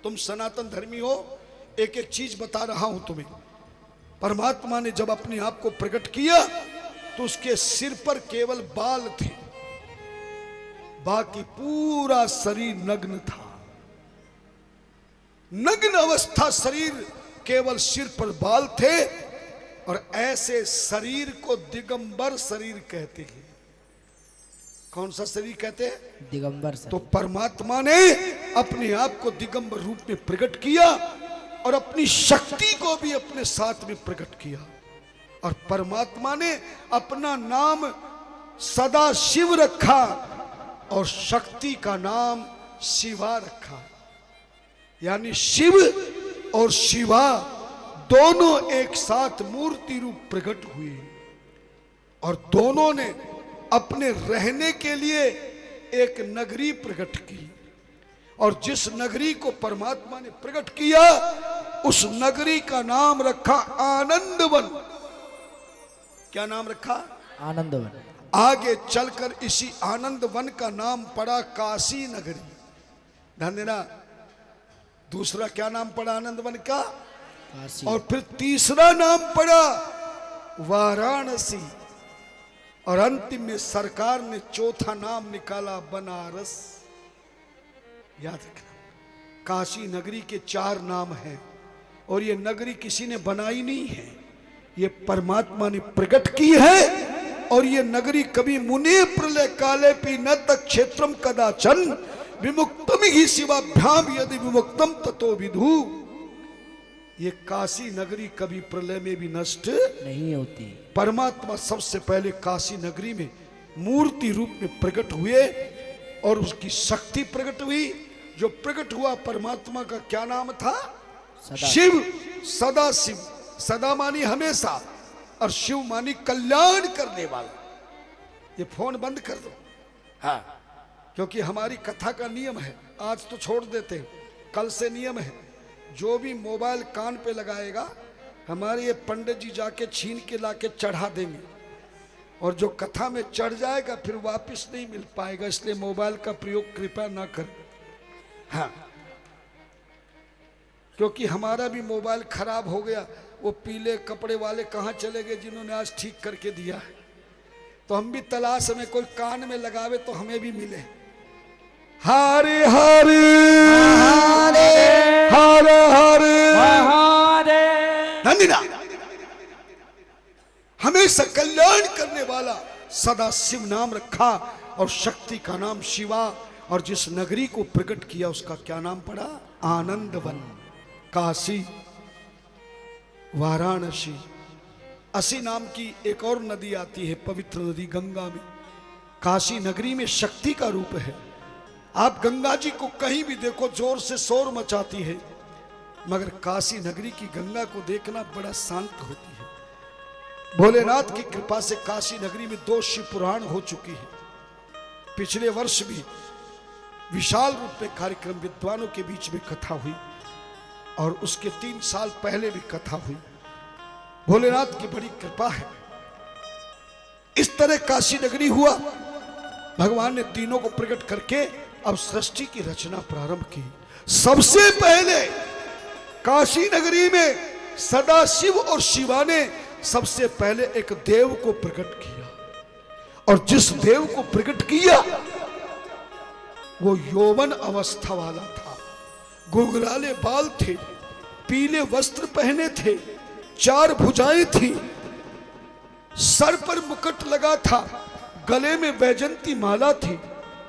तुम सनातन धर्मी हो, एक एक चीज बता रहा हूं तुम्हें। परमात्मा ने जब अपने आप को प्रकट किया तो उसके सिर पर केवल बाल थे, बाकी पूरा शरीर नग्न था। नग्न अवस्था शरीर, केवल सिर पर बाल थे। और ऐसे शरीर को दिगंबर शरीर कहते हैं। कौन सा शरीर कहते हैं? दिगंबर शरीर। तो परमात्मा ने अपने आप को दिगंबर रूप में प्रकट किया और अपनी शक्ति को भी अपने साथ में प्रकट किया। और परमात्मा ने अपना नाम सदा शिव रखा और शक्ति का नाम शिवा रखा। यानी शिव और शिवा दोनों एक साथ मूर्ति रूप प्रकट हुए और दोनों ने अपने रहने के लिए एक नगरी प्रकट की। और जिस नगरी को परमात्मा ने प्रकट किया उस नगरी का नाम रखा आनंदवन। क्या नाम रखा? आनंदवन। आगे चलकर इसी आनंदवन का नाम पड़ा काशी नगरी। ध्यान देना, दूसरा क्या नाम पड़ा आनंदवन का? काशी। और फिर तीसरा नाम पड़ा वाराणसी। और अंतिम में सरकार ने चौथा नाम निकाला बनारस। याद रखना, काशी नगरी के 4 नाम हैं और ये नगरी किसी ने बनाई नहीं है, ये परमात्मा ने प्रकट की है। और ये नगरी कभी मुने प्रलय काले पी न तक क्षेत्रम कदाचन विमुक्तम ही शिवाभ्याम यदि विमुक्तम ततो विधु। ये काशी नगरी कभी प्रलय में भी नष्ट नहीं होती। परमात्मा सबसे पहले काशी नगरी में मूर्ति रूप में प्रकट हुए और उसकी शक्ति प्रकट हुई। जो प्रकट हुआ परमात्मा का क्या नाम था? सदा। शिव, सदा शिव। सदा मानी हमेशा और शिव मानी कल्याण करने वाला। ये फोन बंद कर दो, हाँ, क्योंकि हमारी कथा का नियम है। आज तो छोड़ देते हैं, कल से नियम है, जो भी मोबाइल कान पे लगाएगा हमारे ये पंडित जी जाके छीन के लाके चढ़ा देंगे। और जो कथा में चढ़ जाएगा फिर वापस नहीं मिल पाएगा। इसलिए मोबाइल का प्रयोग कृपया ना कर, हाँ, क्योंकि हमारा भी मोबाइल खराब हो गया। वो पीले कपड़े वाले कहाँ चले गए जिन्होंने आज ठीक करके दिया है? तो हम भी तलाश में, कोई कान में लगावे तो हमें भी मिले। हरे हरे हरे हरे हरे नंदिना, हमेशा कल्याण करने वाला सदा शिव नाम रखा और शक्ति का नाम शिवा। और जिस नगरी को प्रकट किया उसका क्या नाम पड़ा? आनंदवन। काशी, वाराणसी। असी नाम की एक और नदी आती है, पवित्र नदी गंगा में। काशी नगरी में शक्ति का रूप है। आप गंगा जी को कहीं भी देखो जोर से शोर मचाती है, मगर काशी नगरी की गंगा को देखना बड़ा शांत होती है। भोलेनाथ की कृपा से काशी नगरी में 2 शिव पुराण हो चुकी है। पिछले वर्ष भी विशाल रूप में कार्यक्रम, विद्वानों के बीच में कथा हुई और उसके 3 साल पहले भी कथा हुई। भोलेनाथ की बड़ी कृपा है। इस तरह काशी नगरी हुआ। भगवान ने तीनों को प्रकट करके अब सृष्टि की रचना प्रारंभ की। सबसे पहले काशी नगरी में सदा शिव और शिवा ने सबसे पहले एक देव को प्रकट किया। और जिस देव को प्रकट किया वो यौवन अवस्था वाला था। गुंगराले बाल थे, पीले वस्त्र पहने थे, 4 भुजाएं थी, सर पर मुकुट लगा था, गले में वैजंती माला थी,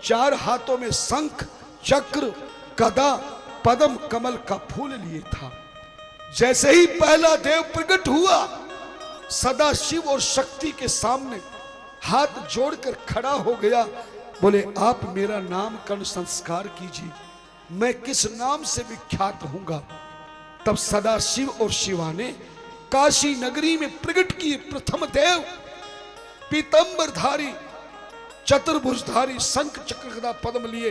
4 हाथों में शंख, चक्र, गदा, पद्म, कमल का फूल लिए था। जैसे ही पहला देव प्रकट हुआ, सदा शिव और शक्ति के सामने हाथ जोड़कर खड़ा हो गया। बोले, आप मेरा नामकरण संस्कार कीजिए, मैं किस नाम से विख्यात होऊंगा। तब सदा शिव और शिवा ने काशी नगरी में प्रकट किए प्रथम देव, पीतंबरधारी, चतुर्भुजधारी, शंख चक्र गदा पद्म लिए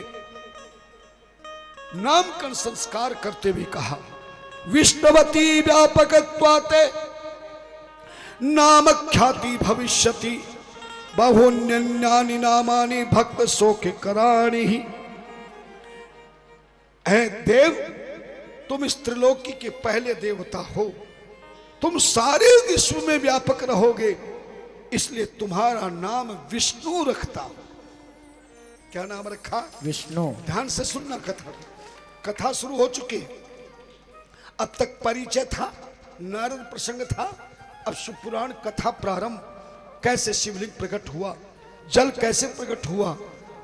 नामकरण संस्कार करते हुए कहा, विष्णुवती व्यापकत्वाते नाम ख्याति भविष्यति बहुन्यन्यानि नामानि भक्त शोक कराणि। ऐ देव, तुम इस त्रिलोकी के पहले देवता हो, तुम सारे विश्व में व्यापक रहोगे, इसलिए तुम्हारा नाम विष्णु रखता हूं। क्या नाम रखा? विष्णु। ध्यान से सुनना कथा। कथा शुरू हो चुकी है। अब तक परिचय था, नारद प्रसंग था, अब शिवपुराण कथा प्रारंभ। कैसे शिवलिंग प्रकट हुआ, जल कैसे प्रकट हुआ,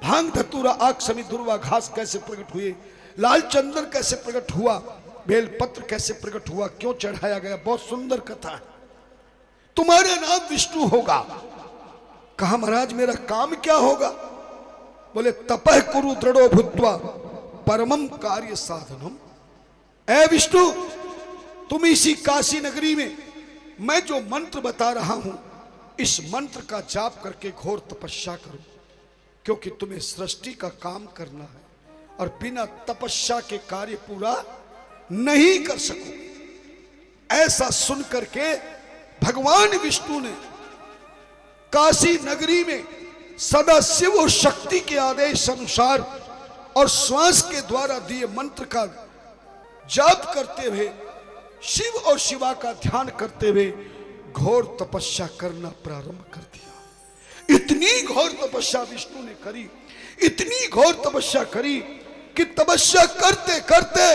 भांग धतूरा आग समी दुर्वा घास कैसे प्रकट हुए, लाल चंदन कैसे प्रकट हुआ, बेलपत्र कैसे प्रकट हुआ, क्यों चढ़ाया गया। बहुत सुंदर कथा है। तुम्हारा नाम विष्णु होगा। कहा महाराज मेरा काम क्या होगा? बोले तपह कुरु दृढ़ो भूत्वा परमम कार्य साधनम। ऐ विष्णु, तुम इसी काशी नगरी में मैं जो मंत्र बता रहा हूं, इस मंत्र का जाप करके घोर तपस्या करो, क्योंकि तुम्हें सृष्टि का काम करना है और बिना तपस्या के कार्य पूरा नहीं कर सको। ऐसा सुन करके भगवान विष्णु ने काशी नगरी में सदा शिव और शक्ति के आदेश अनुसार और श्वास के द्वारा दिए मंत्र का जाप करते हुए, शिव और शिवा का ध्यान करते हुए घोर तपस्या करना प्रारंभ कर दिया। इतनी घोर तपस्या विष्णु ने करी, इतनी घोर तपस्या करी कि तपस्या करते करते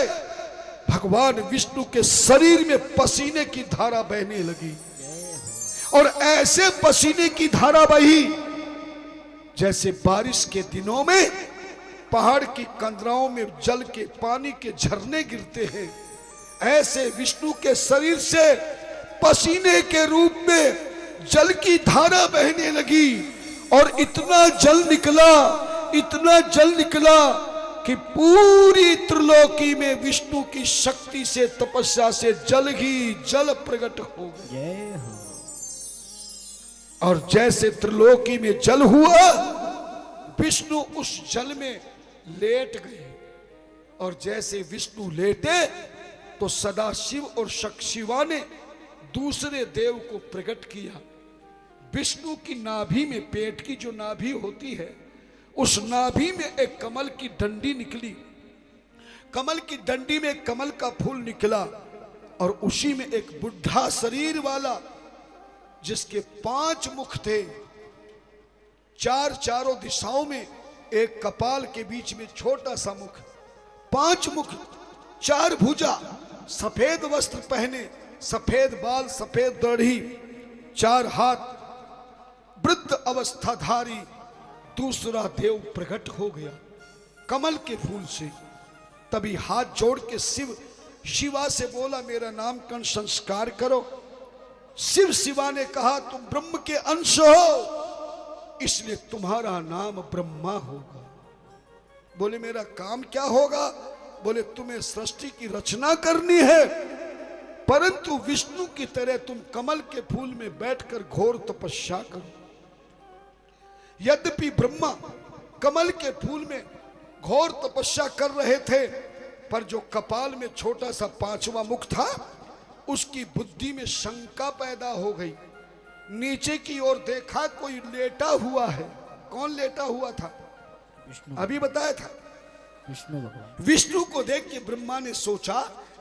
भगवान विष्णु के शरीर में पसीने की धारा बहने लगी, और ऐसे पसीने की धारा बही जैसे बारिश के दिनों में पहाड़ की कंदराओं में जल के पानी के झरने गिरते हैं। ऐसे विष्णु के शरीर से पसीने के रूप में जल की धारा बहने लगी, और इतना जल निकला, इतना जल निकला कि पूरी त्रिलोकी में विष्णु की शक्ति से, तपस्या से जल ही जल प्रकट हो गया। और जैसे त्रिलोकी में जल हुआ, विष्णु उस जल में लेट गए, और जैसे विष्णु लेटे तो सदा शिव और शिवा ने दूसरे देव को प्रकट किया। विष्णु की नाभि में, पेट की जो नाभि होती है, उस नाभि में एक कमल की डंडी निकली। कमल की डंडी में कमल का फूल निकला, और उसी में एक बुढ़ा शरीर वाला, जिसके 5 मुख थे, चारों दिशाओं में, एक कपाल के बीच में छोटा सा मुख, 5 मुख, 4 भुजा, सफेद वस्त्र पहने, सफेद बाल, सफेद दाढ़ी, 4 हाथ, वृद्ध अवस्थाधारी दूसरा देव प्रकट हो गया कमल के फूल से। तभी हाथ जोड़ के शिव शिवा से बोला, मेरा नामकरण संस्कार करो। शिव शिवा ने कहा, तुम ब्रह्म के अंश हो, इसलिए तुम्हारा नाम ब्रह्मा होगा। बोले मेरा काम क्या होगा? बोले तुम्हें सृष्टि की रचना करनी है, परंतु विष्णु की तरह तुम कमल के फूल में बैठकर घोर तपस्या करो। यद्यपि ब्रह्मा कमल के फूल में घोर तपस्या कर रहे थे, पर जो कपाल में छोटा सा 5वां मुख था, उसकी बुद्धि में शंका पैदा हो गई। नीचे की ओर देखा, कोई लेटा हुआ है। कौन लेटा हुआ था? विष्णु। अभी बताया था, विष्णु भगवान। विष्णु को देख के ब्रह्मा ने सोचा,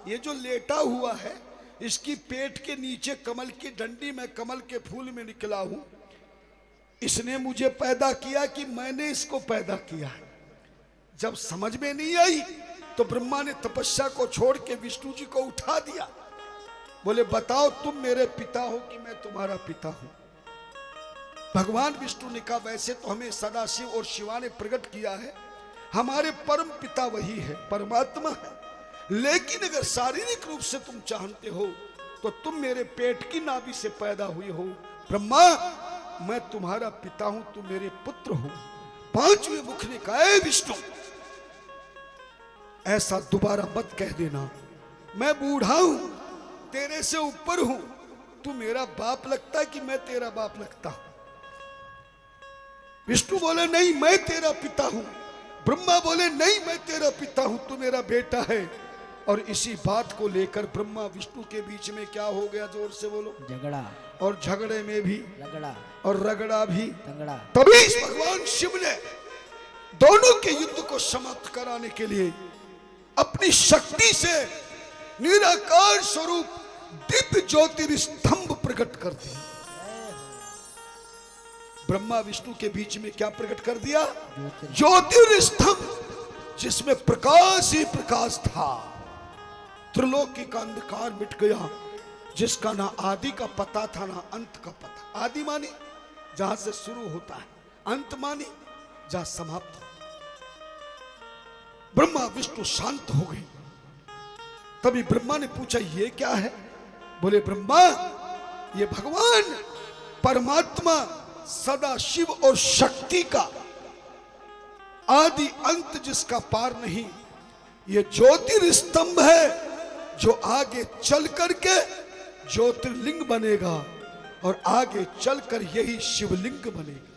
ये जो लेटा हुआ है, इसकी पेट के नीचे कमल की डंडी में कमल के फूल में निकला हूं, इसने मुझे पैदा किया कि मैंने इसको पैदा किया है। जब समझ में नहीं आई तो ब्रह्मा ने तपस्या को छोड़ के विष्णु जी को उठा दिया। बोले बताओ तुम मेरे पिता हो कि मैं तुम्हारा पिता हूं? भगवान विष्णु ने कहा, वैसे तो हमें सदाशिव और शिवा ने प्रकट किया है, हमारे परम पिता वही है, परमात्मा है, लेकिन अगर शारीरिक रूप से तुम चाहते हो तो तुम मेरे पेट की नाभि से पैदा हुए हो। ब्रह्मा, मैं तुम्हारा पिता हूं, तुम मेरे पुत्र हो। 5वें मुख ने कहा, ऐ विष्णु, ऐसा दोबारा मत कह देना, मैं बूढ़ा हूं, तेरे से ऊपर हूं, तू मेरा बाप लगता है कि मैं तेरा बाप लगता हूं? विष्णु बोले नहीं, मैं तेरा पिता हूं। ब्रह्मा बोले नहीं, मैं तेरा पिता हूं, तू मेरा बेटा है। और इसी बात को लेकर ब्रह्मा विष्णु के बीच में क्या हो गया? जोर से बोलो। झगड़ा। और झगड़े में भी रगड़ा, और रगड़ा भी तगड़ा। तभी भगवान शिव ने दोनों के युद्ध को समाप्त कराने के लिए अपनी शक्ति से निराकार स्वरूप दिव्य ज्योतिर्स्तंभ प्रकट कर दिया। ब्रह्मा विष्णु के बीच में क्या प्रकट कर दिया? ज्योतिर्स्तंभ, जिसमें प्रकाश ही प्रकाश था। त्रिलोकी का अंधकार मिट गया, जिसका ना आदि का पता था ना अंत का पता। आदि मानी जहां से शुरू होता है, अंत मानी जहां समाप्त हो। ब्रह्मा विष्णु शांत हो गए। तभी ब्रह्मा ने पूछा ये क्या है? बोले ब्रह्मा, ये भगवान परमात्मा सदा शिव और शक्ति का आदि अंत जिसका पार नहीं, ये ज्योतिर्स्तंभ है जो आगे चल करके ज्योतिर्लिंग बनेगा और आगे चलकर यही शिवलिंग बनेगा।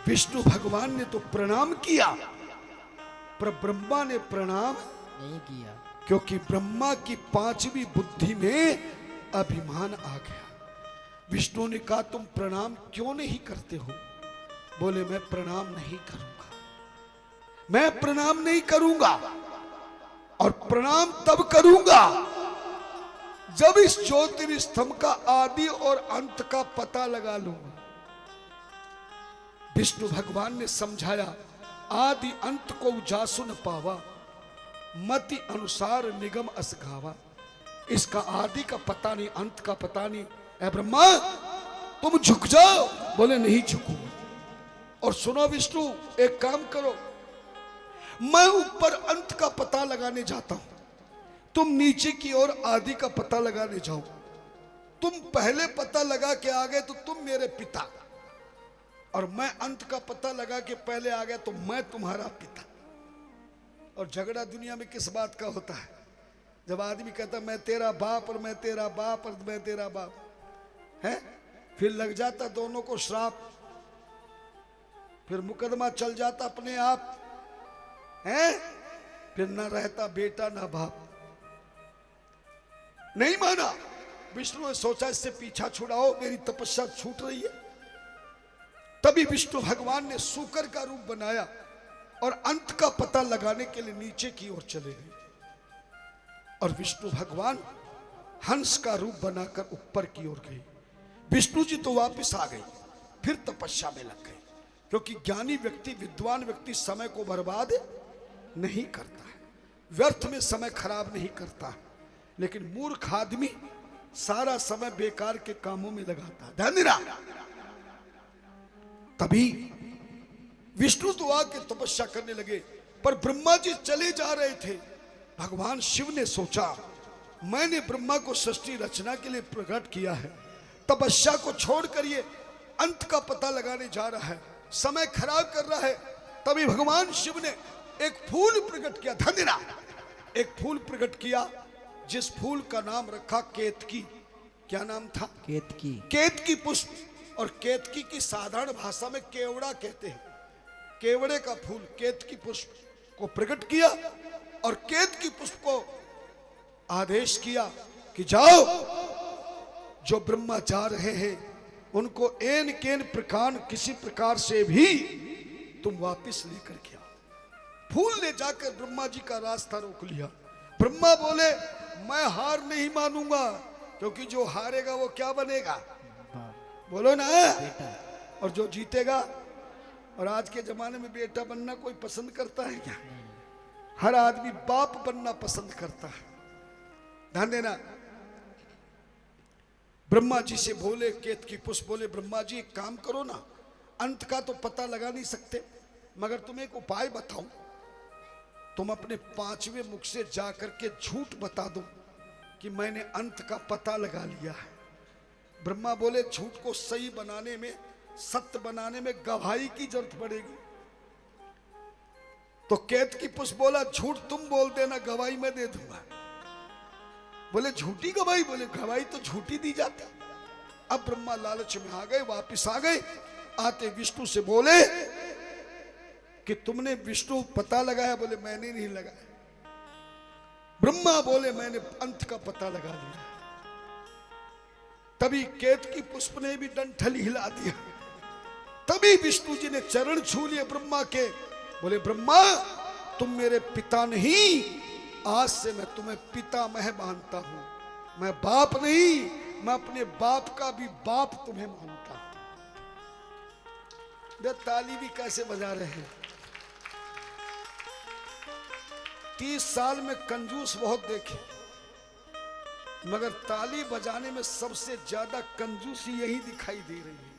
विष्णु भगवान ने तो प्रणाम किया, पर ब्रह्मा ने प्रणाम नहीं किया, क्योंकि ब्रह्मा की पांचवी बुद्धि में अभिमान आ गया। विष्णु ने कहा तुम प्रणाम क्यों नहीं करते हो? बोले मैं प्रणाम नहीं करूंगा, मैं प्रणाम नहीं करूंगा, और प्रणाम तब करूंगा जब इस ज्योतिर्स्तंभ का आदि और अंत का पता लगा लूंगा। विष्णु भगवान ने समझाया, आदि अंत को उजासु न पावा, मति अनुसार निगम अस गावा। इसका आदि का पता नहीं, अंत का पता नहीं। ऐ ब्रह्मा तुम झुक जाओ। बोले नहीं झुकूंगा। और सुनो विष्णु, एक काम करो, मैं ऊपर अंत का पता लगाने जाता हूं, तुम नीचे की ओर आदि का पता लगाने जाओ। तुम पहले पता लगा के आ गए तो तुम मेरे पिता, और मैं अंत का पता लगा के पहले आ गया तो मैं तुम्हारा पिता। और झगड़ा दुनिया में किस बात का होता है? जब आदमी कहता मैं तेरा बाप और मैं तेरा बाप और मैं तेरा बाप है, फिर लग जाता दोनों को श्राप, फिर मुकदमा चल जाता अपने आप है, फिर ना रहता बेटा ना बाप। नहीं माना। विष्णु ने सोचा इससे पीछा छुड़ाओ, मेरी तपस्या छूट रही है। तभी विष्णु भगवान ने सूकर का रूप बनाया और अंत का पता लगाने के लिए नीचे की ओर चले गए। और विष्णु भगवान हंस का रूप बनाकर ऊपर की ओर गए। विष्णु जी तो वापस आ गए, फिर तपस्या में लग गए, क्योंकि ज्ञानी व्यक्ति, विद्वान व्यक्ति समय को बर्बाद नहीं करता है, व्यर्थ में समय खराब नहीं करता है। लेकिन मूर्ख आदमी सारा समय बेकार के कामों में लगाता है। ध्यान देना। तभी विष्णु तो आके तपस्या करने लगे, पर ब्रह्मा जी चले जा रहे थे। भगवान शिव ने सोचा मैंने ब्रह्मा को सृष्टि रचना के लिए प्रकट किया है, तपस्या को छोड़कर ये अंत का पता लगाने जा रहा है, समय खराब कर रहा है। तभी भगवान शिव ने एक फूल प्रकट किया। धन्यरा, एक फूल प्रकट किया जिस फूल का नाम रखा केतकी। क्या नाम था? केतकी। केतकी पुष्प। और केतकी की साधारण भाषा में केवड़ा कहते हैं। केवड़े का फूल केतकी पुष्प को प्रकट किया और केतकी पुष्प को आदेश किया कि जाओ, जो ब्रह्मा जा रहे हैं उनको एन केन प्रकार किसी प्रकार से भी तुम वापस लेकर के आओ। फूल ले जाकर ब्रह्मा जी का रास्ता रोक लिया। ब्रह्मा बोले मैं हार नहीं मानूंगा, क्योंकि जो हारेगा वो क्या बनेगा? बोलो ना। बेटा। और जो जीतेगा। और आज के जमाने में बेटा बनना कोई पसंद करता है क्या? हर आदमी बाप बनना पसंद करता है। ध्यान देना। ब्रह्मा जी से बोले केतकी पुष्प, बोले ब्रह्मा जी एक काम करो ना, अंत का तो पता लगा नहीं सकते, मगर तुम्हें एक उपाय बताऊं। तुम अपने पांचवें मुख से जाकर के झूठ बता दो कि मैंने अंत का पता लगा लिया है। ब्रह्मा बोले झूठ को सही बनाने में, सत्य बनाने में गवाही की जरूरत पड़ेगी। तो केतकी पुष्प बोला झूठ तुम बोल देना, गवाही मैं दे दूंगा। बोले झूठी गवाही? बोले गवाही तो झूठी दी जाती। अब ब्रह्मा लालच में आ गए, वापिस आ गए। आते विष्णु से बोले कि तुमने विष्णु पता लगाया? बोले मैंने नहीं लगाया। ब्रह्मा बोले मैंने अंत का पता लगा लिया। तभी केतकी पुष्प ने भी डंठल हिला दिया। तभी विष्णु जी ने चरण छू लिए ब्रह्मा के। बोले ब्रह्मा तुम मेरे पिता नहीं, आज से मैं तुम्हें पितामह मानता हूं। मैं बाप नहीं, मैं अपने बाप का भी बाप तुम्हें मानता हूं। देख ताली भी कैसे बजा रहे हैं। 30 साल में कंजूस बहुत देखे, मगर ताली बजाने में सबसे ज्यादा कंजूसी यही दिखाई दे रही है।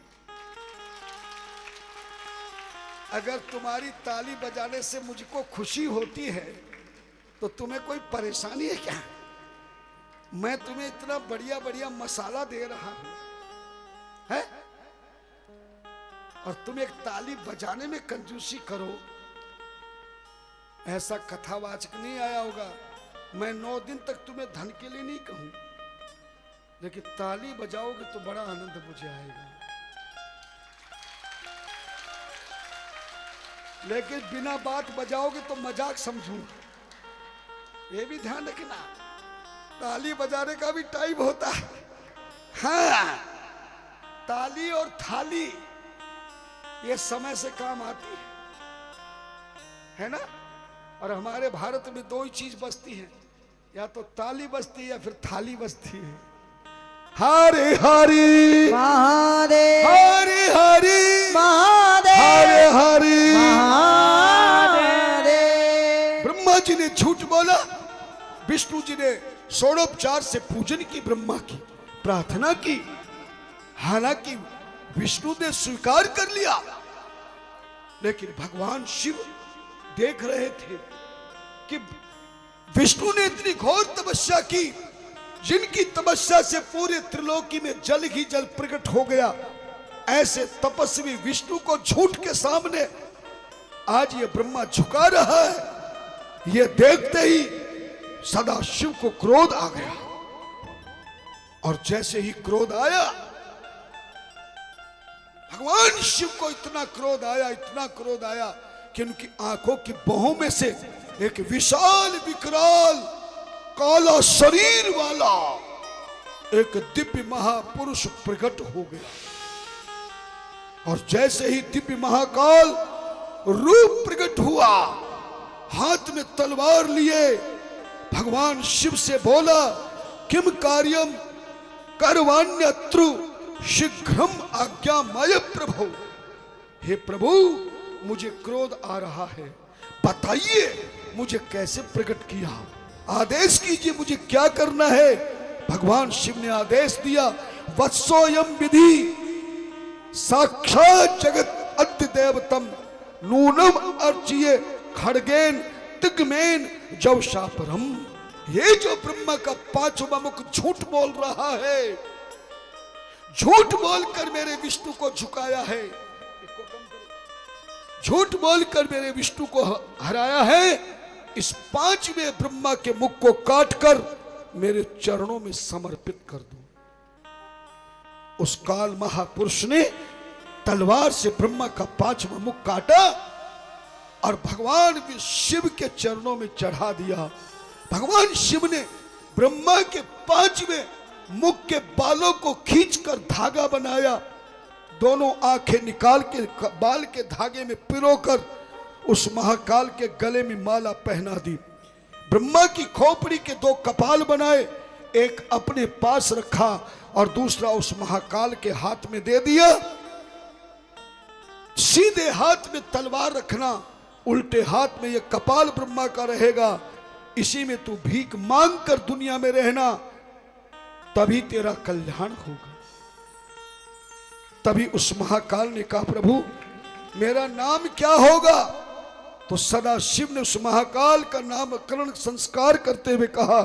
अगर तुम्हारी ताली बजाने से मुझको खुशी होती है तो तुम्हें कोई परेशानी है क्या? मैं तुम्हें इतना बढ़िया बढ़िया मसाला दे रहा हूं, है? और तुम एक ताली बजाने में कंजूसी करो। ऐसा कथावाचक नहीं आया होगा। मैं 9 दिन तक तुम्हें धन के लिए नहीं कहूं, लेकिन ताली बजाओगे तो बड़ा आनंद मुझे आएगा। लेकिन बिना बात बजाओगे तो मजाक समझूंगा। ये भी ध्यान रखना, ताली बजाने का भी टाइम होता है। हाँ, ताली और थाली ये समय से काम आती है ना? और हमारे भारत में 2 ही चीज बजती है, या तो ताली बजती है या फिर थाली बजती है। हरे हरि महादेव, हरे हरि महादेव, हरे हरि। महादेव। ब्रह्मा जी ने झूठ बोला, विष्णु जी ने षोडोपचार से पूजन की, ब्रह्मा की प्रार्थना की। हालांकि विष्णु ने स्वीकार कर लिया, लेकिन भगवान शिव देख रहे थे कि विष्णु ने इतनी घोर तपस्या की, जिनकी तपस्या से पूरे त्रिलोकी में जल ही जल प्रकट हो गया। ऐसे तपस्वी विष्णु को झूठ के सामने आज ये ब्रह्मा झुका रहा है। ये देखते ही सदा शिव को क्रोध आ गया, और जैसे ही क्रोध आया, भगवान शिव को इतना क्रोध आया, इतना क्रोध आया कि उनकी आंखों की बाहों में से एक विशाल विकराल काला शरीर वाला एक दिव्य महापुरुष प्रकट हो गया। और जैसे ही दिव्य महाकाल रूप प्रकट हुआ, हाथ में तलवार लिए भगवान शिव से बोला, किम कार्यम करवाण्यत्रु शीघ्रम आज्ञामय प्रभु। हे प्रभु, मुझे क्रोध आ रहा है, बताइए मुझे कैसे प्रकट किया, आदेश कीजिए मुझे क्या करना है। भगवान शिव ने आदेश दिया, वत्सोयम विधि साक्षात जगत अद्य देवतम नूनम अर्चिये खड़गेन तिग्मेन जवशापरम। ये जो ब्रह्मा का 5वां मुख झूठ बोल रहा है, झूठ बोलकर मेरे विष्णु को झुकाया है, झूठ बोलकर मेरे विष्णु को हराया है। इस 5वें ब्रह्मा के मुख को काटकर मेरे चरणों में समर्पित कर दो। उस काल महापुरुष ने तलवार से ब्रह्मा का 5वां मुख काटा और भगवान शिव के चरणों में चढ़ा दिया। भगवान शिव ने ब्रह्मा के 5वें मुख के बालों को खींचकर धागा बनाया, दोनों आंखें निकाल के बाल के धागे में पिरोकर उस महाकाल के गले में माला पहना दी। ब्रह्मा की खोपड़ी के 2 कपाल बनाए, एक अपने पास रखा और दूसरा उस महाकाल के हाथ में दे दिया। सीधे हाथ में तलवार रखना, उल्टे हाथ में ये कपाल ब्रह्मा का रहेगा। इसी में तू भीख मांग कर दुनिया में रहना, तभी तेरा कल्याण होगा। तभी उस महाकाल ने कहा, प्रभु मेरा नाम क्या होगा? तो सदा शिव ने उस महाकाल का नामकरण संस्कार करते हुए कहा,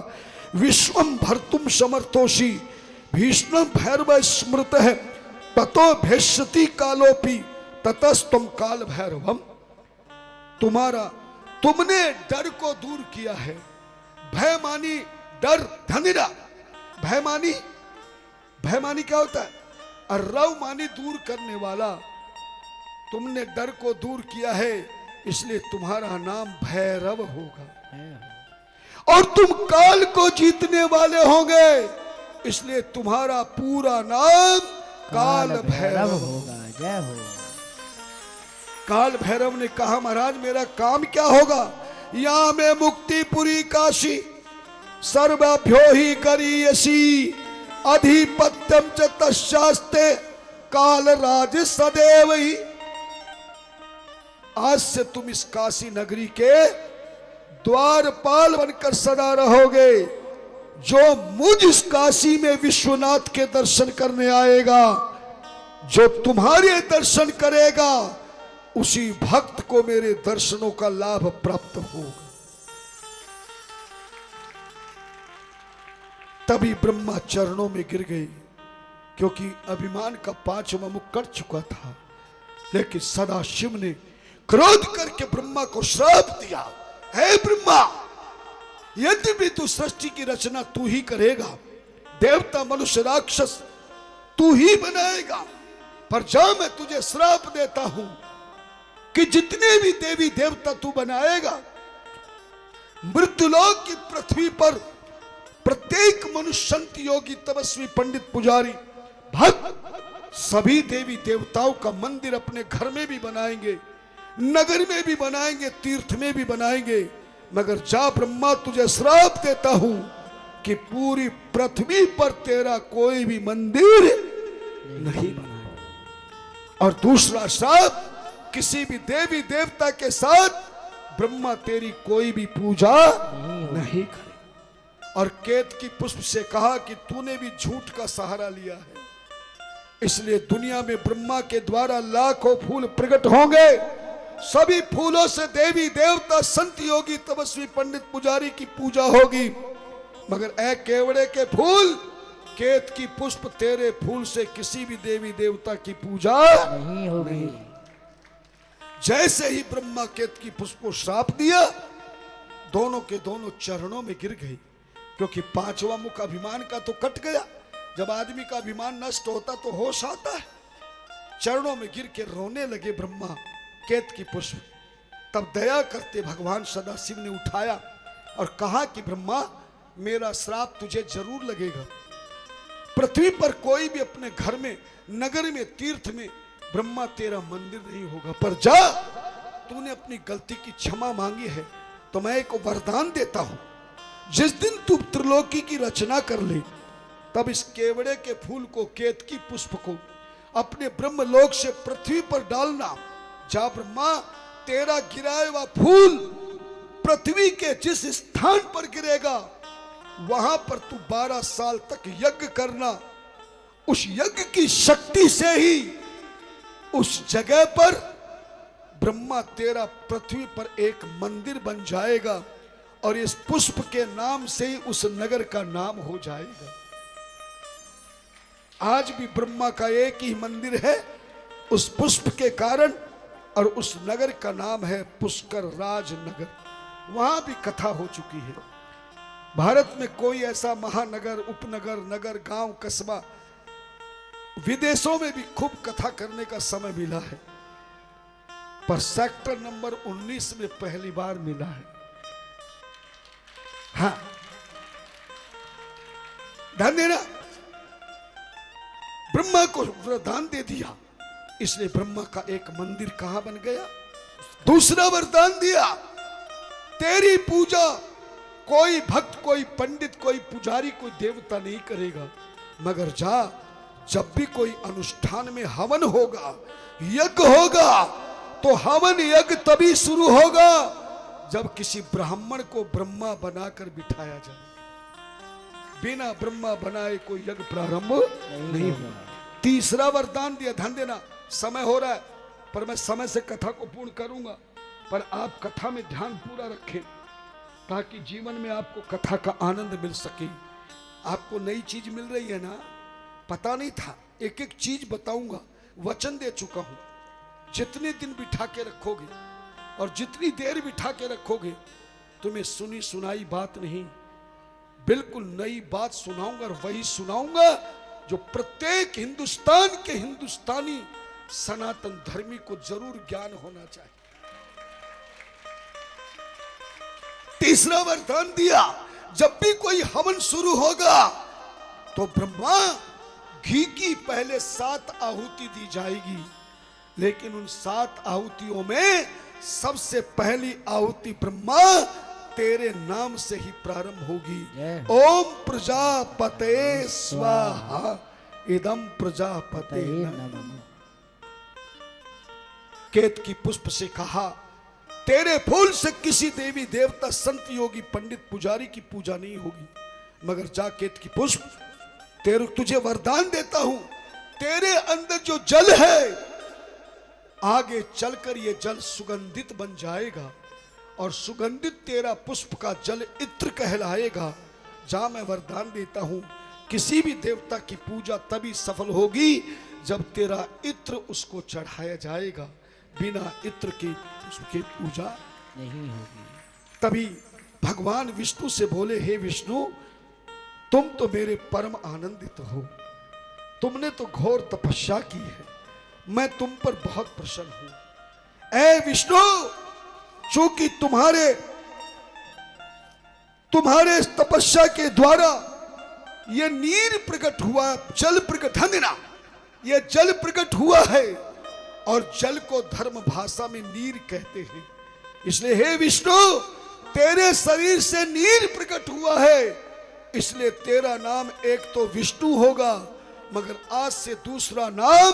विश्वम भर्तुम समर्थोषि भीष्म भैरव स्मृत है ततो भेष्यति कालोपि ततस्तम काल भैरवम। तुमने डर को दूर किया है। भय मानी डर, धनिरा भय मानी क्या होता है? और रव मानी दूर करने वाला। तुमने डर को दूर किया है, इसलिए तुम्हारा नाम भैरव होगा। और तुम काल को जीतने वाले होंगे, इसलिए तुम्हारा पूरा नाम काल भैरव होगा। जय हो। काल भैरव ने कहा, महाराज मेरा काम क्या होगा? या में मुक्तिपुरी काशी सर्वभ्यो ही करीयसी अधिपत्यम च तस्यास्ते काल राज सदैव ही। आज से तुम इस काशी नगरी के द्वारपाल बनकर सदा रहोगे। जो मुझ इस काशी में विश्वनाथ के दर्शन करने आएगा, जो तुम्हारे दर्शन करेगा, उसी भक्त को मेरे दर्शनों का लाभ प्राप्त होगा। तभी ब्रह्मा चरणों में गिर गए, क्योंकि अभिमान का 5वां मुख कट चुका था। लेकिन सदाशिव ने क्रोध करके ब्रह्मा को श्राप दिया, हे ब्रह्मा, यदि भी तू सृष्टि की रचना तू ही करेगा, देवता मनुष्य राक्षस तू ही बनाएगा, पर जा मैं तुझे श्राप देता हूं कि जितने भी देवी देवता तू बनाएगा, मृत्युलोक की पृथ्वी पर प्रत्येक मनुष्य, संत, योगी, तपस्वी, पंडित, पुजारी, भक्त सभी देवी देवताओं का मंदिर अपने घर में भी बनाएंगे, नगर में भी बनाएंगे, तीर्थ में भी बनाएंगे। मगर जा ब्रह्मा, तुझे श्राप देता हूं कि पूरी पृथ्वी पर तेरा कोई भी मंदिर नहीं बनाएगा। और दूसरा श्राप, किसी भी देवी देवता के साथ ब्रह्मा तेरी कोई भी पूजा नहीं करे। और केत की पुष्प से कहा कि तूने भी झूठ का सहारा लिया है, इसलिए दुनिया में ब्रह्मा के द्वारा लाखों फूल प्रकट होंगे। सभी फूलों से देवी देवता, संत, योगी, तपस्वी, पंडित, पुजारी की पूजा होगी। मगर ए केवड़े के फूल, केत की पुष्प, तेरे फूल से किसी भी देवी देवता की पूजा नहीं होगी। जैसे ही ब्रह्मा केत की पुष्प को श्राप दिया, दोनों के दोनों चरणों में गिर गई, क्योंकि 5वां मुख अभिमान का तो कट गया। जब आदमी का अभिमान नष्ट होता तो होश आता है। चरणों में गिर के रोने लगे ब्रह्मा केत की पुष्प। तब दया करते भगवान सदाशिव ने उठाया और कहा कि ब्रह्मा, मेरा श्राप तुझे जरूर लगेगा। पृथ्वी पर कोई भी अपने घर में, नगर में, तीर्थ में ब्रह्मा तेरा मंदिर नहीं होगा। पर जा, तूने अपनी गलती की क्षमा मांगी है तो मैं एक वरदान देता हूं। जिस दिन तू त्रिलोकी की रचना कर ले, तब इस केवड़े के फूल को, केत की पुष्प को अपने ब्रह्मलोक से पृथ्वी पर डालना। जा ब्रह्मा, तेरा गिराया हुआ फूल पृथ्वी के जिस स्थान पर गिरेगा, वहां पर तू 12 साल तक यज्ञ करना। उस यज्ञ की शक्ति से ही उस जगह पर ब्रह्मा तेरा पृथ्वी पर एक मंदिर बन जाएगा, और इस पुष्प के नाम से ही उस नगर का नाम हो जाएगा। आज भी ब्रह्मा का एक ही मंदिर है उस पुष्प के कारण, और उस नगर का नाम है पुष्कर राज नगर। वहां भी कथा हो चुकी है। भारत में कोई ऐसा महानगर, उपनगर, नगर, गांव, कस्बा, विदेशों में भी खूब कथा करने का समय मिला है, पर सेक्टर नंबर 19 में पहली बार मिला है। हाँ, ध्यान देना, ब्रह्मा को वरदान दे दिया, इसलिए ब्रह्मा का एक मंदिर कहां बन गया। दूसरा वरदान दिया, तेरी पूजा कोई भक्त, कोई पंडित, कोई पुजारी, कोई देवता नहीं करेगा, मगर जा, जब भी कोई अनुष्ठान में हवन होगा, यज्ञ होगा, तो हवन यज्ञ तभी शुरू होगा जब किसी ब्राह्मण को ब्रह्मा बनाकर बिठाया जाए। बिना ब्रह्मा बनाए कोई यज्ञ प्रारंभ नहीं होगा। तीसरा वरदान दिया, ध्यान देना, समय हो रहा है पर मैं समय से कथा को पूर्ण करूंगा, पर आप कथा में ध्यान पूरा रखें ताकि जीवन में आपको कथा का आनंद मिल सके। आपको नई चीज मिल रही है ना, पता नहीं था, एक एक चीज बताऊंगा, वचन दे चुका हूं। जितने दिन बिठा के रखोगे और जितनी देर बिठा के रखोगे, तुम्हें सुनी सुनाई बात नहीं, बिल्कुल नई बात सुनाऊंगा, और वही सुनाऊंगा जो प्रत्येक हिंदुस्तान के हिंदुस्तानी सनातन धर्मी को जरूर ज्ञान होना चाहिए। तीसरा वरदान दिया, जब भी कोई हवन शुरू होगा तो ब्रह्मा घी की पहले 7 आहुति दी जाएगी, लेकिन उन 7 आहुतियों में सबसे पहली आहुति ब्रह्मा तेरे नाम से ही प्रारंभ होगी। जय। ओम प्रजापते स्वाहा इदम प्रजापते नमः। केतकी पुष्प से कहा, तेरे फूल से किसी देवी देवता संत योगी पंडित पुजारी की पूजा नहीं होगी, मगर जा केतकी पुष्प तुझे वरदान देता हूं, तेरे अंदर जो जल है आगे चलकर ये जल सुगंधित बन जाएगा और सुगंधित तेरा पुष्प का जल इत्र कहलाएगा। जा मैं वरदान देता हूं, किसी भी देवता की पूजा तभी सफल होगी जब तेरा इत्र उसको चढ़ाया जाएगा, बिना इत्र की उसकी पूजा नहीं होगी। तभी भगवान विष्णु से बोले, हे विष्णु, तुम तो मेरे परम आनंदित हो, तुमने तो घोर तपस्या की है, मैं तुम पर बहुत प्रसन्न हूं। ऐ विष्णु, चूंकि तुम्हारे तपस्या के द्वारा यह नीर प्रकट हुआ, जल प्रकट धन्यना, यह जल प्रकट हुआ है और जल को धर्म भाषा में नीर कहते हैं। इसलिए हे विष्णु, तेरे शरीर से नीर प्रकट हुआ है, इसलिए तेरा नाम एक तो विष्णु होगा, मगर आज से दूसरा नाम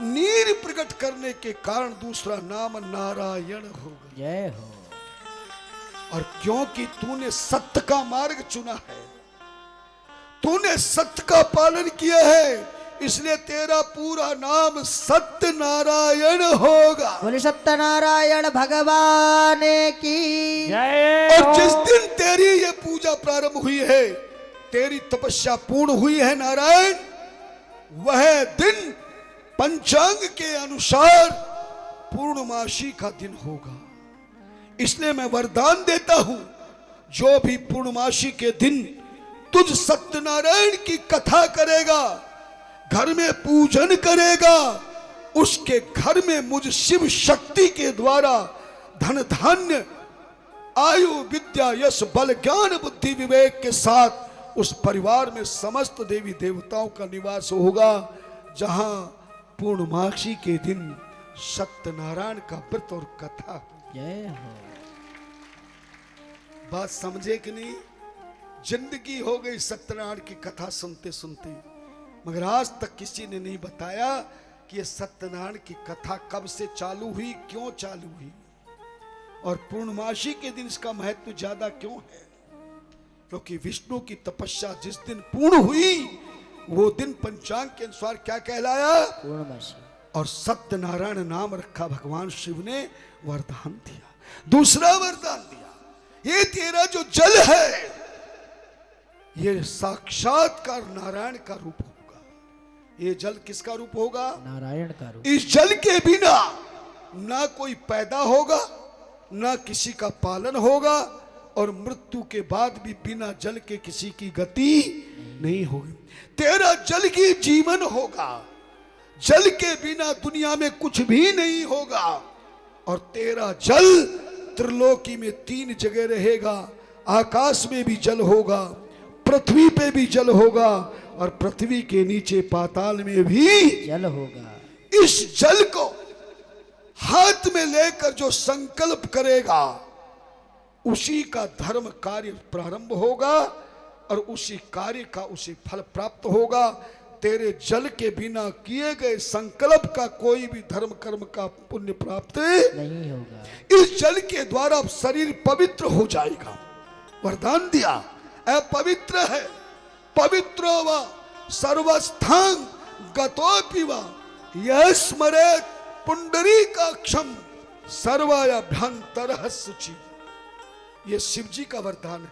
नीर प्रकट करने के कारण दूसरा नाम नारायण होगा। जय हो। और क्योंकि तूने सत्य का मार्ग चुना है, तूने सत्य का पालन किया है, इसलिए तेरा पूरा नाम सत्य नारायण होगा। बोले सत्यनारायण भगवान की जय और हो। जिस दिन तेरी ये पूजा प्रारंभ हुई है, तेरी तपस्या पूर्ण हुई है नारायण, वह दिन पंचांग के अनुसार पूर्णमासी का दिन होगा। इसलिए मैं वरदान देता हूं, जो भी पूर्णमासी के दिन तुझ सत्यनारायण की कथा करेगा, घर में पूजन करेगा, उसके घर में मुझ शिव शक्ति के द्वारा धन धान्य आयु विद्या यश बल ज्ञान बुद्धि विवेक के साथ उस परिवार में समस्त देवी देवताओं का निवास होगा, जहां पूर्णमासी के दिन सत्यनारायण का व्रत और कथा हो। जय हो। बात समझे कि नहीं? जिंदगी हो गई सत्यनारायण की कथा सुनते सुनते, मगर आज तक किसी ने नहीं बताया कि यह सत्यनारायण की कथा कब से चालू हुई, क्यों चालू हुई, और पूर्णमासी के दिन इसका महत्व ज्यादा क्यों है। क्योंकि विष्णु की तपस्या जिस दिन पूर्ण हुई, वो दिन पंचांग के अनुसार क्या कहलाया? पूर्णमासी। और सत्यनारायण नाम रखा भगवान शिव ने वरदान दिया। दूसरा वरदान दिया, ये तेरा जो जल है, ये साक्षात्कार नारायण का रूप होगा। ये जल किसका रूप होगा? नारायण का रूप। इस जल के बिना ना कोई पैदा होगा, ना किसी का पालन होगा, और मृत्यु के बाद भी बिना जल के किसी की गति नहीं होगी। तेरा जल ही जीवन होगा, जल के बिना दुनिया में कुछ भी नहीं होगा। और तेरा जल त्रिलोकी में 3 जगह रहेगा, आकाश में भी जल होगा, पृथ्वी पे भी जल होगा, और पृथ्वी के नीचे पाताल में भी जल होगा। इस जल को हाथ में लेकर जो संकल्प करेगा, उसी का धर्म कार्य प्रारंभ होगा और उसी कार्य का उसे फल प्राप्त होगा। तेरे जल के बिना किए गए संकल्प का कोई भी धर्म कर्म का पुण्य प्राप्त नहीं होगा। इस जल के द्वारा शरीर पवित्र हो जाएगा। वरदान दिया, ऐ पवित्र है, पवित्रो वा सर्वस्थांग गतोपि वा यः स्मरेत् पुंडरीकाक्षं सर्वाभ्यंतरः शुचि। ये शिव जी का वरदान है,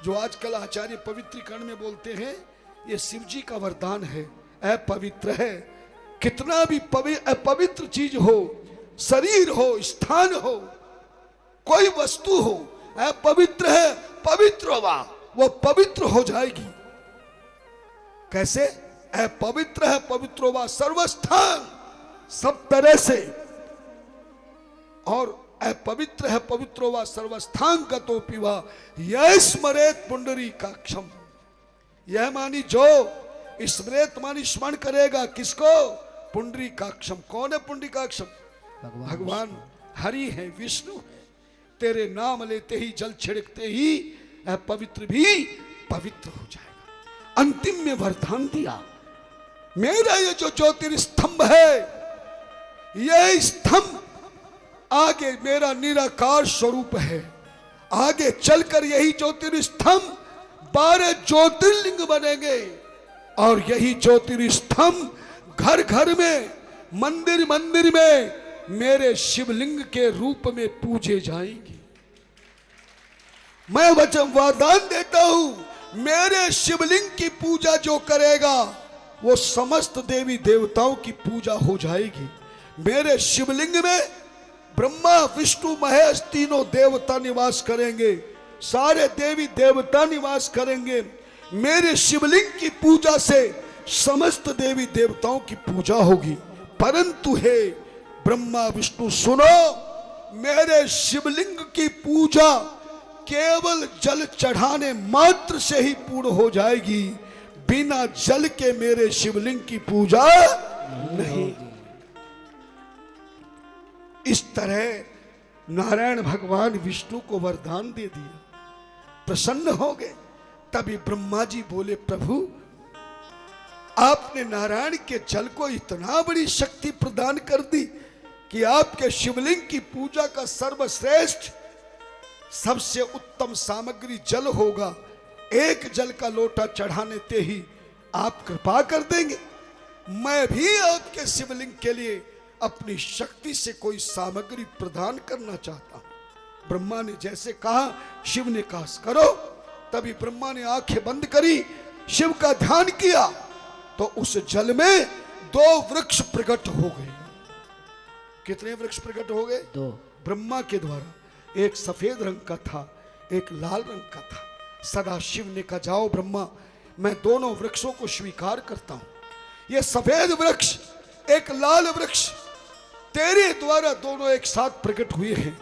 जो आजकल आचार्य पवित्रीकरण में बोलते हैं, ये शिव जी का वरदान है। अपवित्र है, कितना भी अपवित्र चीज हो, शरीर हो, स्थान हो, कोई वस्तु हो, अपवित्र है, पवित्र वा, वो पवित्र हो जाएगी। कैसे? अपवित्र है, पवित्र वा सर्वस्थान, सब तरह से, और अपवित्र है, पवित्र वा सर्वस्थान गतोपि वा यः स्मरेत् पुंडरीकाक्षं। यह मानी जो स्मृत मानी स्मरण करेगा, किसको? पुंडरीकाक्षम। कौन है पुंडरीकाक्षम? भगवान हरि है, विष्णु है। तेरे नाम लेते ही, जल छिड़कते ही पवित्र भी पवित्र हो जाएगा। अंतिम में वरदान दिया, मेरा ये जो ज्योतिर्स्तंभ है, यह स्तंभ आगे मेरा निराकार स्वरूप है। आगे चलकर यही ज्योतिर्स्तंभ 12 ज्योतिर्लिंग बनेंगे और यही ज्योतिर्स्तंभ घर घर में, मंदिर मंदिर में मेरे शिवलिंग के रूप में पूजे जाएंगे। मैं वचन वरदान देता हूं, मेरे शिवलिंग की पूजा जो करेगा वो समस्त देवी देवताओं की पूजा हो जाएगी। मेरे शिवलिंग में ब्रह्मा विष्णु महेश तीनों देवता निवास करेंगे, सारे देवी देवता निवास करेंगे। मेरे शिवलिंग की पूजा से समस्त देवी देवताओं की पूजा होगी। परंतु हे ब्रह्मा विष्णु सुनो, मेरे शिवलिंग की पूजा केवल जल चढ़ाने मात्र से ही पूर्ण हो जाएगी। बिना जल के मेरे शिवलिंग की पूजा नहीं। इस तरह नारायण भगवान विष्णु को वरदान दे दिया, प्रसन्न हो गए। तभी ब्रह्मा जी बोले, प्रभु आपने नारायण के जल को इतना बड़ी शक्ति प्रदान कर दी कि आपके शिवलिंग की पूजा का सर्वश्रेष्ठ सबसे उत्तम सामग्री जल होगा। एक जल का लोटा चढ़ाने ते ही आप कृपा कर देंगे। मैं भी आपके शिवलिंग के लिए अपनी शक्ति से कोई सामग्री प्रदान करना चाहता हूं। ब्रह्मा ने जैसे कहा, शिव ने कहा करो। तभी ब्रह्मा ने आंखें बंद करी, शिव का ध्यान किया तो उस जल में 2 वृक्ष प्रकट हो गए। कितने वृक्ष प्रकट हो गए? 2। ब्रह्मा के द्वारा। एक सफेद रंग का था, एक लाल रंग का था। सदा शिव ने कहा, जाओ ब्रह्मा, मैं दोनों वृक्षों को स्वीकार करता हूं। ये सफेद वृक्ष, एक लाल वृक्ष तेरे द्वारा दोनों एक साथ प्रकट हुए हैं।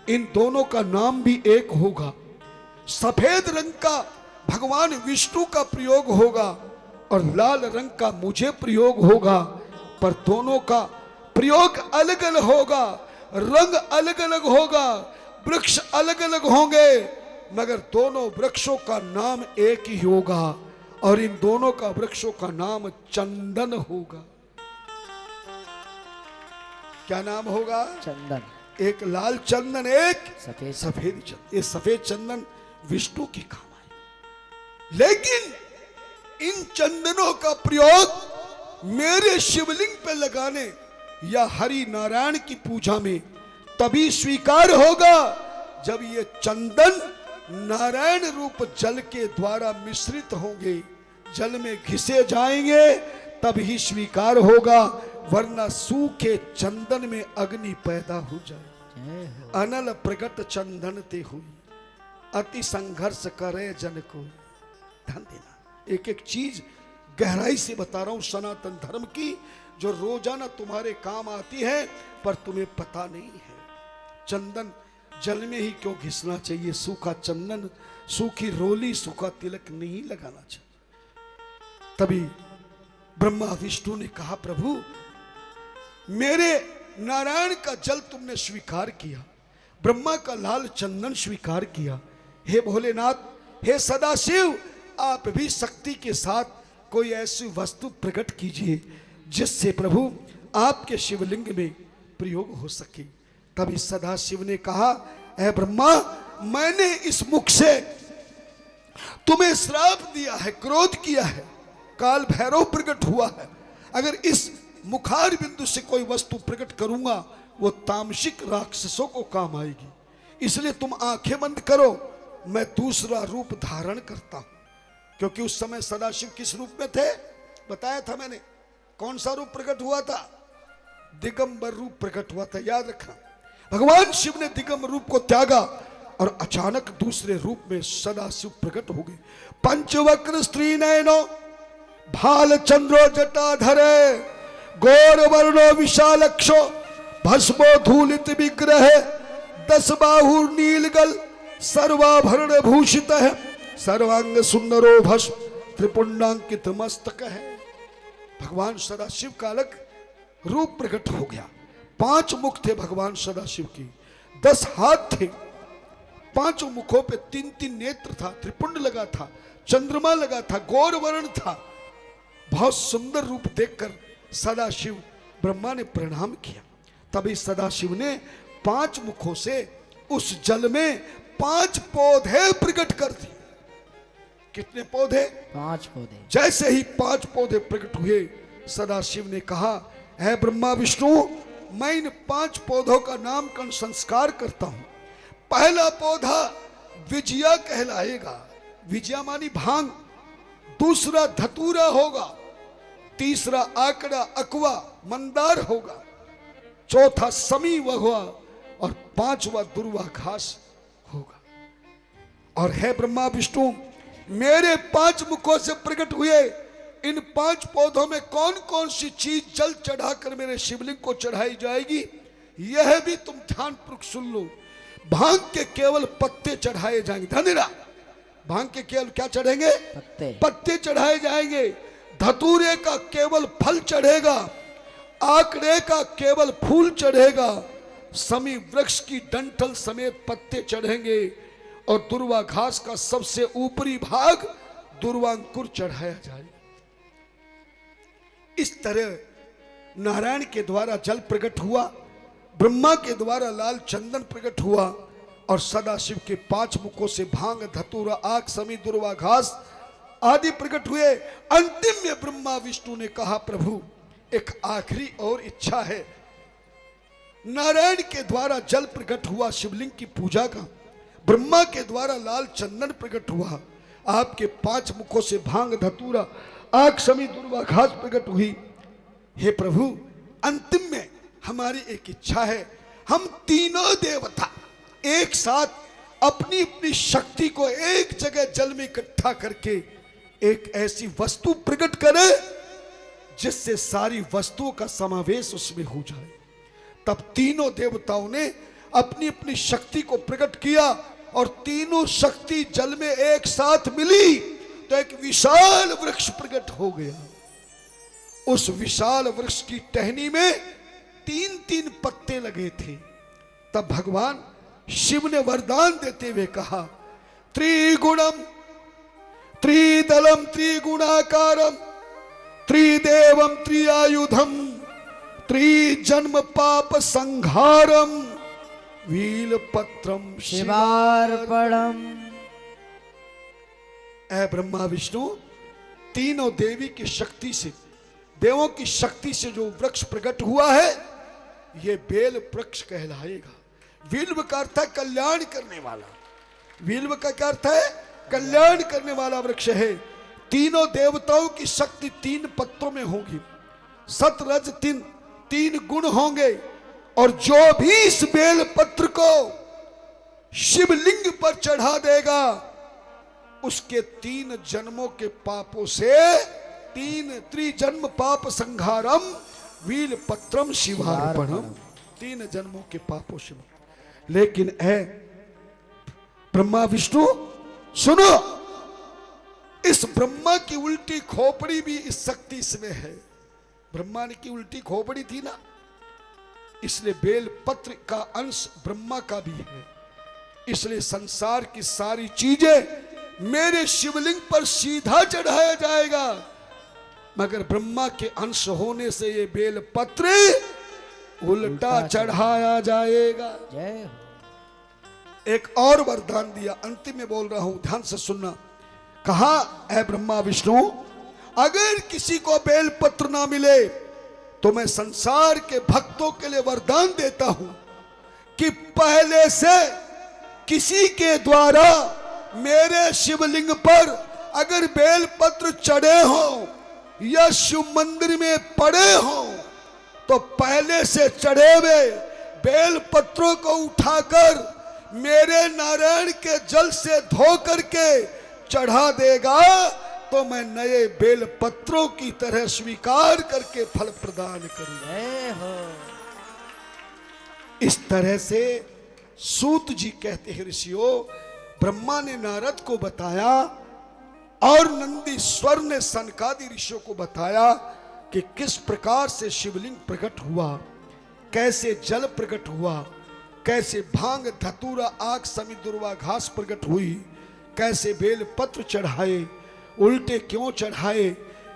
इन दोनों का नाम भी एक होगा। सफेद रंग का भगवान विष्णु का प्रयोग होगा और लाल रंग का मुझे प्रयोग होगा, पर दोनों का प्रयोग अलग अलग होगा, रंग अलग अलग होगा, वृक्ष अलग अलग होंगे, मगर दोनों वृक्षों का नाम एक ही होगा। और इन दोनों का वृक्षों का नाम चंदन होगा। क्या नाम होगा? चंदन। एक लाल चंदन, एक सफेद चंदन। ये सफेद चंदन विष्णु की काम आए, लेकिन इन चंदनों का प्रयोग मेरे शिवलिंग पे लगाने या हरि नारायण की पूजा में तभी स्वीकार होगा जब ये चंदन नारायण रूप जल के द्वारा मिश्रित होंगे, जल में घिसे जाएंगे, तभी स्वीकार होगा। वरना सूखे चंदन में अग्नि पैदा हो जाए। अनल प्रगट चंदन ते हुई, अति संघर्ष करे जन को। ध्यान देना, एक एक चीज गहराई से बता रहा हूं सनातन धर्म की, जो रोजाना तुम्हारे काम आती है पर तुम्हें पता नहीं है। चंदन जल में ही क्यों घिसना चाहिए? सूखा चंदन, सूखी रोली, सूखा तिलक नहीं लगाना चाहिए। तभी ब्रह्मा विष्णु ने कहा, प्रभु मेरे नारायण का जल तुमने स्वीकार किया, ब्रह्मा का लाल चंदन स्वीकार किया। हे भोलेनाथ, हे सदाशिव, आप भी शक्ति के साथ कोई ऐसी वस्तु प्रकट कीजिए जिससे प्रभु आपके शिवलिंग में प्रयोग हो सके। तभी सदाशिव ने कहा, ऐ ब्रह्मा, मैंने इस मुख से तुम्हें श्राप दिया है, क्रोध किया है, काल भैरव प्रकट हुआ है। अगर इस मुखार बिंदु से कोई वस्तु प्रकट करूंगा वो तामसिक राक्षसों को काम आएगी, इसलिए तुम आंखें बंद करो, मैं दूसरा रूप धारण करता हूं। क्योंकि उस समय सदाशिव किस रूप में थे बताया था मैंने। कौन सा रूप प्रकट हुआ था? दिगंबर रूप प्रकट हुआ था, याद रखना। भगवान शिव ने दिगंबर रूप को त्यागा और अचानक दूसरे रूप में सदाशिव प्रकट हो गए। पंचवक्र स्त्री नयनो भाल चंद्रो जटाधरे, गौर वर्णो विशालक्षो भस्मो धूलित विग्रह, 10 बाहु नीलगल सर्वाभरण भूषित है, सर्वांग सुंदरो भस्म त्रिपुंडांकित मस्तक है। भगवान सदाशिव का अलग रूप प्रकट हो गया। 5 मुख थे भगवान सदाशिव की, 10 हाथ थे, 5 मुखों पे 3-3 नेत्र था, त्रिपुंड लगा था, चंद्रमा लगा था, गौर वर्ण था। बहुत सुंदर रूप देखकर सदाशिव ब्रह्मा ने प्रणाम किया। तभी सदाशिव ने 5 मुखों से उस जल में 5 पौधे प्रकट कर दिए। कितने पौधे? 5 पौधे। जैसे ही 5 पौधे प्रकट हुए, सदाशिव ने कहा, है ब्रह्मा विष्णु, मैं इन 5 पौधों का नामकरण संस्कार करता हूं। पहला पौधा विजया कहलाएगा, विजया मानी भांग। दूसरा धतूरा होगा, तीसरा आकड़ा अकवा मंदार होगा, चौथा समी वहुआ और 5वां दुर्वा घास होगा। और है ब्रह्मा विष्णु, मेरे 5 मुखों से प्रकट हुए इन 5 पौधों में कौन कौन सी चीज जल चढ़ाकर मेरे शिवलिंग को चढ़ाई जाएगी, यह भी तुम ध्यानपूर्वक सुन लो। भांग के केवल पत्ते चढ़ाए जाएंगे। धनिरा, भांग के केवल क्या चढ़ेंगे? पत्ते चढ़ाए जाएंगे। धतूरे का केवल फल चढ़ेगा, आकड़े का केवल फूल चढ़ेगा, समी वृक्ष की डंठल समेत पत्ते चढ़ेंगे और दुर्वा घास का सबसे ऊपरी भाग दुर्वांकुर चढ़ाया जाएगा। इस तरह नारायण के द्वारा जल प्रकट हुआ, ब्रह्मा के द्वारा लाल चंदन प्रकट हुआ और सदाशिव के 5 मुखों से भांग, धतूरा, आग, समी, दुर्वा घास आदि प्रकट हुए। अंतिम में ब्रह्मा विष्णु ने कहा, प्रभु एक आखिरी और इच्छा है। नारायण के द्वारा जल प्रकट हुआ शिवलिंग की पूजा का, ब्रह्मा के द्वारा लाल चंदन प्रकट हुआ, आपके 5 मुखों से भांग, धतूरा, आग, समी, दुर्वा घास प्रकट हुई। हे प्रभु, अंतिम में हमारी एक इच्छा है, हम तीनों देवता एक साथ अपनी अपनी शक्ति को एक जगह जल में इकट्ठा करके एक ऐसी वस्तु प्रकट करें जिससे सारी वस्तुओं का समावेश उसमें हो जाए। तब तीनों देवताओं ने अपनी अपनी शक्ति को प्रकट किया और तीनों शक्ति जल में एक साथ मिली तो एक विशाल वृक्ष प्रकट हो गया। उस विशाल वृक्ष की टहनी में 3-3 पत्ते लगे थे। तब भगवान शिव ने वरदान देते हुए कहा, त्रिगुणम त्रिदलम त्रिगुणाकारम त्रिदेवम त्रिआयुधम त्रिजन्म पाप संहारम वीलपत्रम शिवार्पणम। ऐ ब्रह्मा विष्णु, तीनों देवी की शक्ति से, देवों की शक्ति से जो वृक्ष प्रकट हुआ है, यह बेल वृक्ष कहलाएगा। विल्व का अर्थ है कल्याण करने वाला। विल्व का क्या अर्थ है? कल्याण करने वाला वृक्ष है। तीनों देवताओं की शक्ति 3 पत्रों में होगी, सत रज 3 गुण होंगे और जो भी इस बेल पत्र को शिवलिंग पर चढ़ा देगा उसके 3 जन्मों के पापों से 3 त्रिजन्म पाप संहारम वील पत्रम शिवार्पणम, 3 जन्मों के पापों से। लेकिन है ब्रह्मा विष्णु, सुनो, इस ब्रह्मा की उल्टी खोपड़ी भी इस शक्ति इसमें है। ब्रह्मा की उल्टी खोपड़ी थी ना, इसलिए बेल पत्र का अंश ब्रह्मा का भी है। इसलिए संसार की सारी चीजें मेरे शिवलिंग पर सीधा चढ़ाया जाएगा, मगर ब्रह्मा के अंश होने से ये बेल पत्र उल्टा चढ़ाया जाएगा। जय हो। एक और वरदान दिया, अंतिम में बोल रहा हूं, ध्यान से सुनना। कहा, ऐ ब्रह्मा विष्णु, अगर किसी को बेल पत्र ना मिले तो मैं संसार के भक्तों के लिए वरदान देता हूं कि पहले से किसी के द्वारा मेरे शिवलिंग पर अगर बेल पत्र चढ़े हो या शिव मंदिर में पड़े हो तो पहले से चढ़े हुए बेल पत्रों को उठाकर मेरे नारायण के जल से धो करके चढ़ा देगा तो मैं नए बेल पत्रों की तरह स्वीकार करके फल प्रदान करूंगा। इस तरह से सूत जी कहते हैं, ऋषियों, ब्रह्मा ने नारद को बताया और नंदीश्वर ने सनकादि ऋषियों को बताया कि किस प्रकार से शिवलिंग प्रकट हुआ। कैसे जल प्रकट हुआ, कैसे भांग धतूरा आग समित दुर्वा घास प्रकट हुई, कैसे बेल पत्र चढ़ाए, उल्टे क्यों चढ़ाए,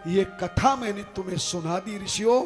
ये कथा मैंने तुम्हें सुना दी ऋषियों।